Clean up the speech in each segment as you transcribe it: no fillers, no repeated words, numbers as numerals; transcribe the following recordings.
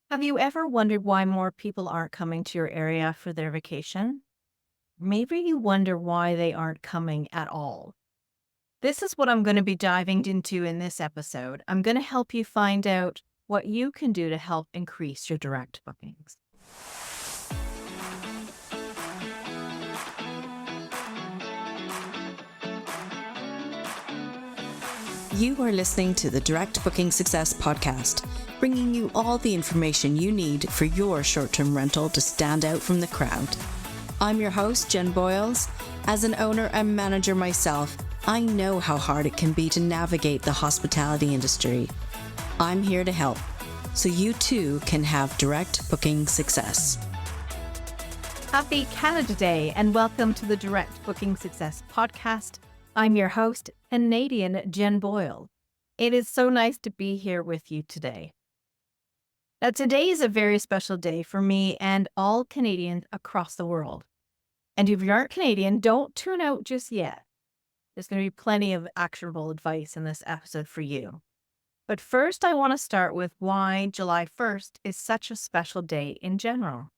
Have you ever wondered why more people aren't coming to your area for their vacation? Maybe you wonder why they aren't coming at all. This is what I'm going to be diving into in this episode. I'm going to help you find out what you can do to help increase your direct bookings. You are listening to the Direct Booking Success Podcast, bringing you all the information you need for your short-term rental to stand out from the crowd. I'm your host, Jen Boyles. As an owner and manager myself, I know how hard it can be to navigate the hospitality industry. I'm here to help, so you too can have direct booking success. Happy Canada Day and welcome to the Direct Booking Success Podcast. I'm your host, Canadian Jen Boyle. It is so nice to be here with you today. Now, today is a very special day for me and all Canadians across the world. And if you aren't Canadian, don't tune out just yet. There's going to be plenty of actionable advice in this episode for you. But first, I want to start with why July 1st is such a special day in general.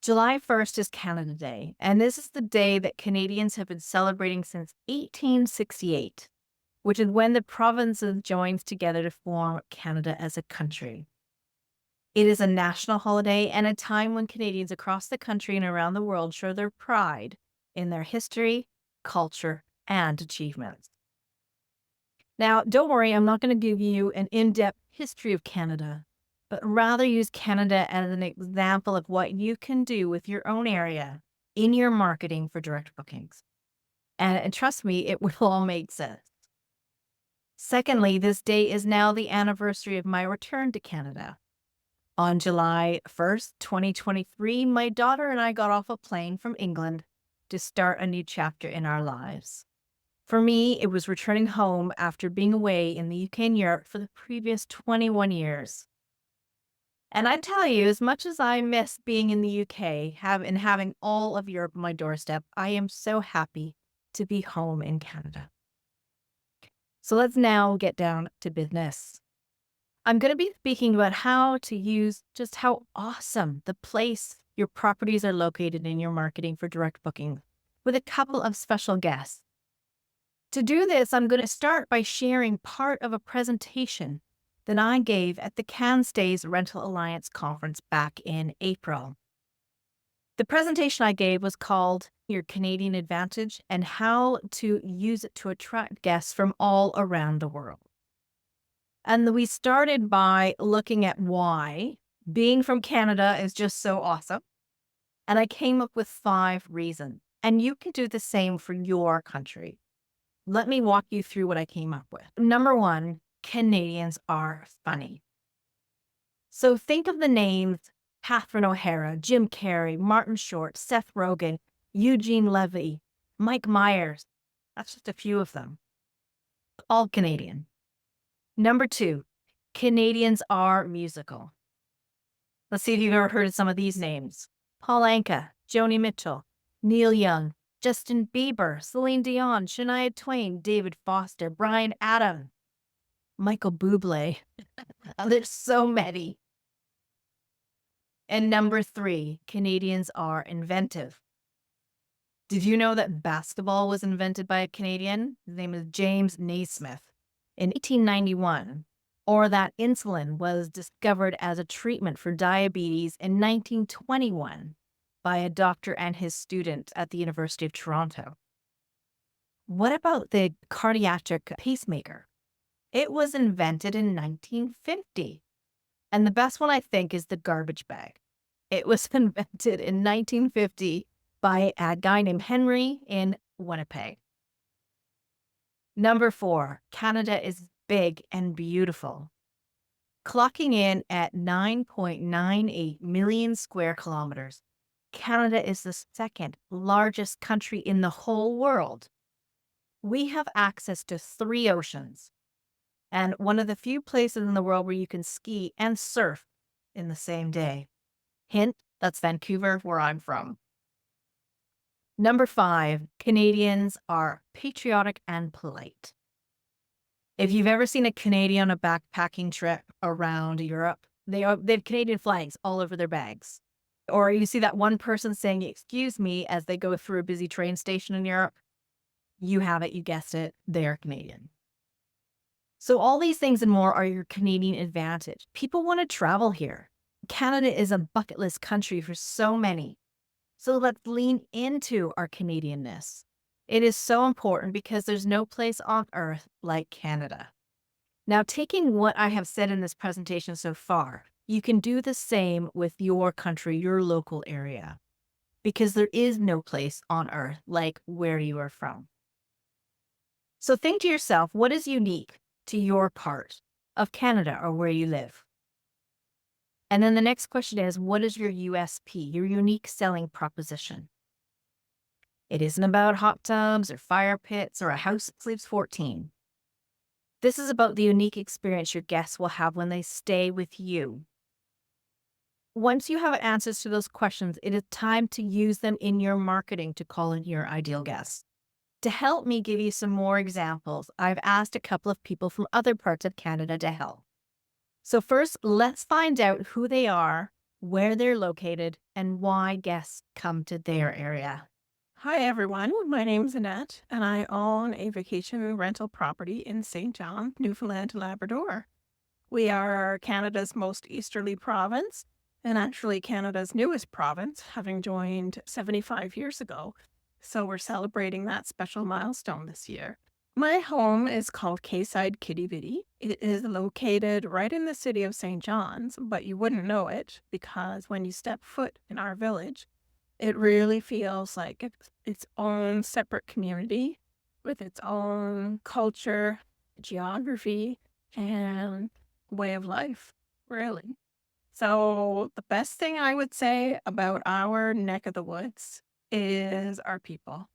July 1st is Canada Day, and this is the day that Canadians have been celebrating since 1868, which is when the provinces joined together to form Canada as a country. It is a national holiday and a time when Canadians across the country and around the world show their pride in their history, culture, and achievements. Now, don't worry, I'm not going to give you an in-depth history of Canada, but rather use Canada as an example of what you can do with your own area in your marketing for direct bookings. And trust me, it will all make sense. Secondly, this day is now the anniversary of my return to Canada. On July 1st, 2023, my daughter and I got off a plane from England to start a new chapter in our lives. For me, it was returning home after being away in the UK and Europe for the previous 21 years. And I tell you, as much as I miss being in the UK and having all of Europe on my doorstep, I am so happy to be home in Canada. So let's now get down to business. I'm going to be speaking about how to use just how awesome the place your properties are located in your marketing for direct booking with a couple of special guests. To do this, I'm going to start by sharing part of a presentation that I gave at the CanStays Rental Alliance conference back in April. The presentation I gave was called Your Canadian Advantage and How to Use It to Attract Guests from all around the world. And we started by looking at why being from Canada is just so awesome. And I came up with 5 reasons. And you can do the same for your country. Let me walk you through what I came up with. Number 1, Canadians are funny. So think of the names Catherine O'Hara, Jim Carrey, Martin Short, Seth Rogen, Eugene Levy, Mike Myers. That's just a few of them. All Canadian. Number 2, Canadians are musical. Let's see if you've ever heard of some of these names. Paul Anka, Joni Mitchell, Neil Young, Justin Bieber, Celine Dion, Shania Twain, David Foster, Bryan Adams, Michael Bublé. There's so many. And number 3, Canadians are inventive. Did you know that basketball was invented by a Canadian? His name is James Naismith in 1891. Or that insulin was discovered as a treatment for diabetes in 1921 by a doctor and his student at the University of Toronto. What about the cardiac pacemaker? It was invented in 1950. And the best one, I think, is the garbage bag. It was invented in 1950 by a guy named Henry in Winnipeg. Number 4, Canada is big and beautiful. Clocking in at 9.98 million square kilometers, Canada is the second largest country in the whole world. We have access to 3 oceans and one of the few places in the world where you can ski and surf in the same day. Hint, that's Vancouver, where I'm from. Number 5, Canadians are patriotic and polite. If you've ever seen a Canadian on a backpacking trip around Europe, They have Canadian flags all over their bags. Or you see that one person saying, "Excuse me," as they go through a busy train station in Europe. You have it, you guessed it, they're Canadian. So all these things and more are your Canadian advantage. People want to travel here. Canada is a bucket list country for so many. So let's lean into our Canadianness. It is so important because there's no place on earth like Canada. Now, taking what I have said in this presentation so far, you can do the same with your country, your local area, because there is no place on earth like where you are from. So think to yourself, what is unique to your part of Canada or where you live? And then the next question is, what is your USP, your unique selling proposition? It isn't about hot tubs or fire pits or a house that sleeps 14. This is about the unique experience your guests will have when they stay with you. Once you have answers to those questions, it is time to use them in your marketing to call in your ideal guests. To help me give you some more examples, I've asked a couple of people from other parts of Canada to help. So first, let's find out who they are, where they're located, and why guests come to their area. Hi everyone, my name's Annette and I own a vacation rental property in St. John, Newfoundland, Labrador. We are Canada's most easterly province and actually Canada's newest province, having joined 75 years ago. So we're celebrating that special milestone this year. My home is called Quayside Kitty Bitty. It is located right in the city of St. John's, but you wouldn't know it because when you step foot in our village, it really feels like it's its own separate community with its own culture, geography, and way of life, really. So the best thing I would say about our neck of the woods is our people.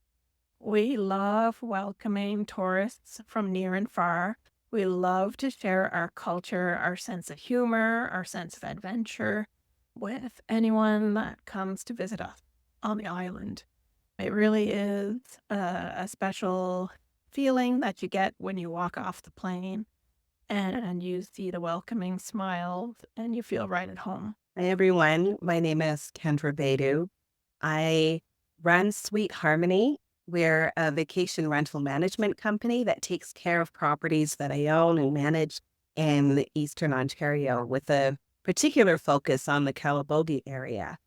We love welcoming tourists from near and far. We love to share our culture, our sense of humor, our sense of adventure with anyone that comes to visit us on the island. It really is a special feeling that you get when you walk off the plane and you see the welcoming smiles and you feel right at home. Hi, everyone. My name is Kendra Badoe. I run Sweet Harmony. We're a vacation rental management company that takes care of properties that I own and manage in Eastern Ontario with a particular focus on the Kalebogie area.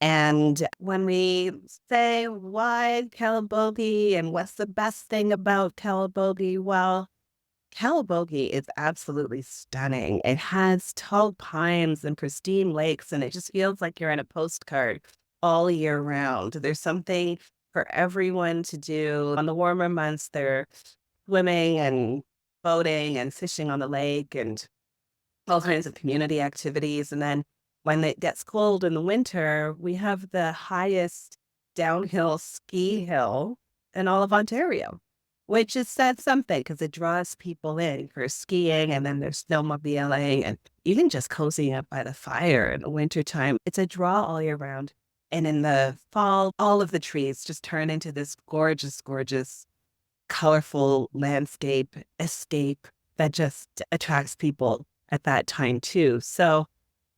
And when we say why Kalebogie and what's the best thing about Kalebogie, well, Kalebogie is absolutely stunning. It has tall pines and pristine lakes, and it just feels like you're in a postcard all year round. There's something for everyone to do. On the warmer months, they're swimming and boating and fishing on the lake and all kinds of community activities. And then when it gets cold in the winter, we have the highest downhill ski hill in all of Ontario, which is said something because it draws people in for skiing, and then there's snowmobiling and even just cozying up by the fire in the wintertime. It's a draw all year round. And in the fall, all of the trees just turn into this gorgeous, gorgeous, colorful landscape escape that just attracts people at that time too. So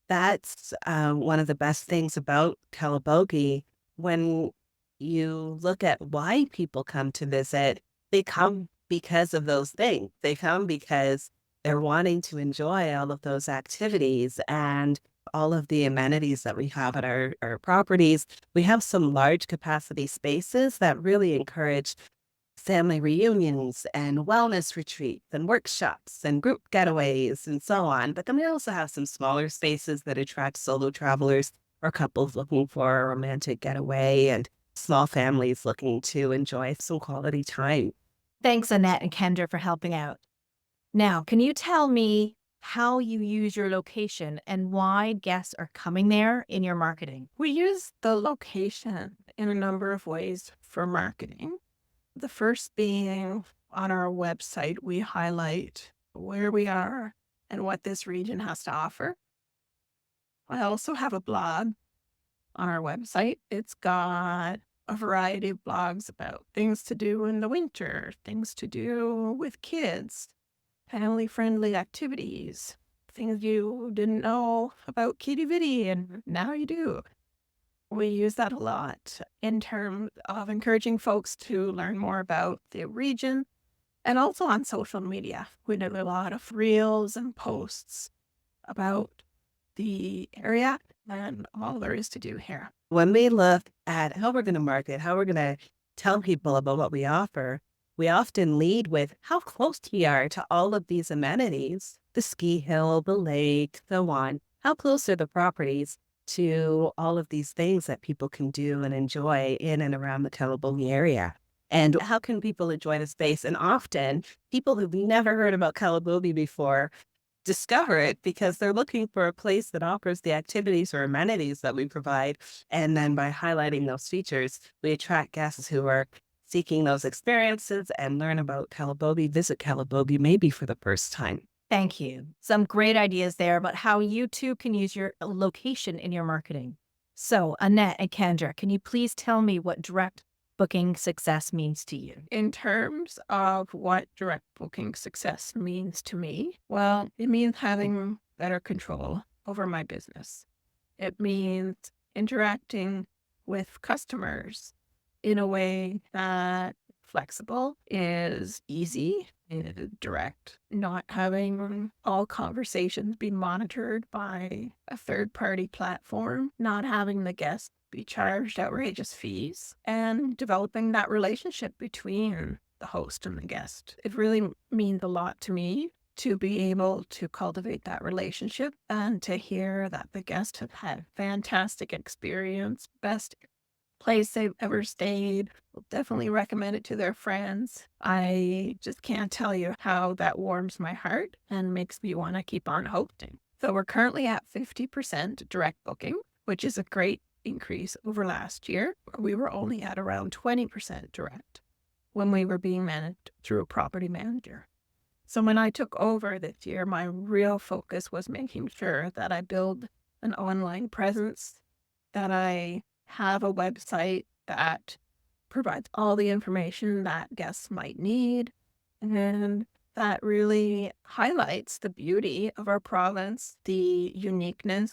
that's one of the best things about Kalebogie. When you look at why people come to visit, they come because of those things. They come because they're wanting to enjoy all of those activities and all of the amenities that we have at our properties. We have some large capacity spaces that really encourage family reunions and wellness retreats and workshops and group getaways and so on. But then we also have some smaller spaces that attract solo travelers or couples looking for a romantic getaway and small families looking to enjoy some quality time. Thanks, Annette and Kendra, for helping out. Now, can you tell me how you use your location and why guests are coming there in your marketing? We use the location in a number of ways for marketing. The first being on our website, we highlight where we are and what this region has to offer. I also have a blog on our website. It's got a variety of blogs about things to do in the winter, things to do with kids, family-friendly activities, things you didn't know about Kitty and now you do. We use that a lot in terms of encouraging folks to learn more about the region and also on social media. We do a lot of reels and posts about the area and all there is to do here. When we look at how we're going to market, how we're going to tell people about what we offer, we often lead with how close we are to all of these amenities, the ski hill, the lake, so on. How close are the properties to all of these things that people can do and enjoy in and around the Kalebogie area? And how can people enjoy the space? And often people who've never heard about Kalebogie before discover it because they're looking for a place that offers the activities or amenities that we provide. And then by highlighting those features, we attract guests who are seeking those experiences and learn about Kalebogie, visit Kalebogie maybe for the first time. Thank you. Some great ideas there about how you too can use your location in your marketing. So, Annette and Kendra, can you please tell me what direct booking success means to you? In terms of what direct booking success means to me, well, it means having better control over my business. It means interacting with customers in a way that flexible, is easy, is direct, not having all conversations be monitored by a third-party platform, not having the guests be charged outrageous fees, and developing that relationship between the host and the guest. It really means a lot to me to be able to cultivate that relationship and to hear that the guests have had fantastic experience, best place they've ever stayed, will definitely recommend it to their friends. I just can't tell you how that warms my heart and makes me want to keep on hosting. So we're currently at 50% direct booking, which is a great increase over last year. We were only at around 20% direct when we were being managed through a property manager. So when I took over this year, my real focus was making sure that I build an online presence, that I have a website that provides all the information that guests might need, and that really highlights the beauty of our province, the uniqueness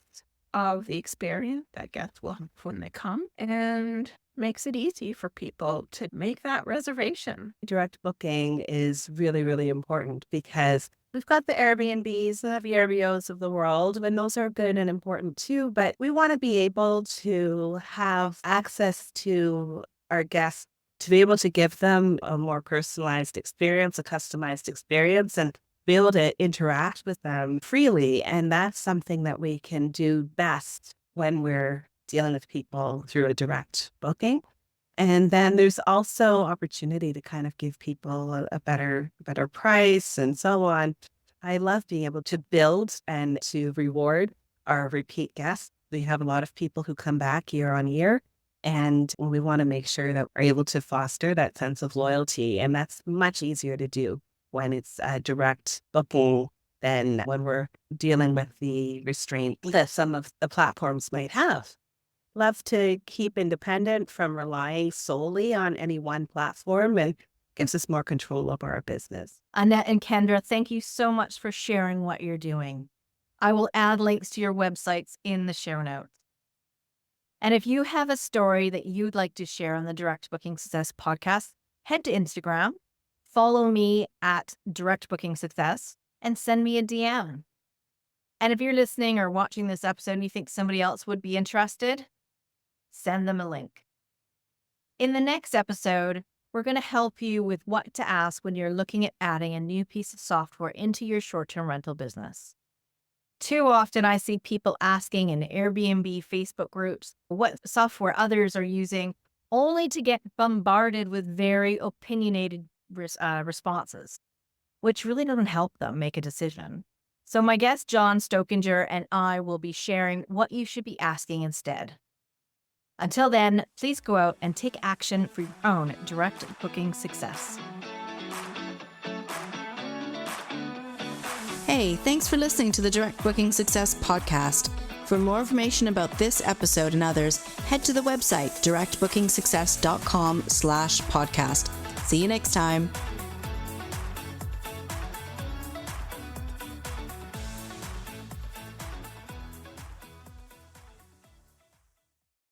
of the experience that guests will have when they come, and makes it easy for people to make that reservation. Direct booking is really, really important because we've got the Airbnbs, the VRBOs of the world, and those are good and important too, but we want to be able to have access to our guests to be able to give them a more personalized experience, a customized experience, and be able to interact with them freely. And that's something that we can do best when we're dealing with people through a direct booking. And then there's also opportunity to kind of give people a better price and so on. I love being able to build and to reward our repeat guests. We have a lot of people who come back year on year, and we want to make sure that we're able to foster that sense of loyalty. And that's much easier to do when it's a direct booking than when we're dealing with the restraint that some of the platforms might have. Love to keep independent from relying solely on any one platform, and gives us more control over our business. Annette and Kendra, thank you so much for sharing what you're doing. I will add links to your websites in the show notes. And if you have a story that you'd like to share on the Direct Booking Success podcast, head to Instagram, follow me at Direct Booking Success, and send me a DM. And if you're listening or watching this episode and you think somebody else would be interested, send them a link. In the next episode, we're going to help you with what to ask when you're looking at adding a new piece of software into your short-term rental business. Too often, I see people asking in Airbnb Facebook groups what software others are using, only to get bombarded with very opinionated responses, which really doesn't help them make a decision. So my guest, John Stokinger, and I will be sharing what you should be asking instead. Until then, please go out and take action for your own direct booking success. Hey, thanks for listening to the Direct Booking Success podcast. For more information about this episode and others, head to the website directbookingsuccess.com/podcast. See you next time.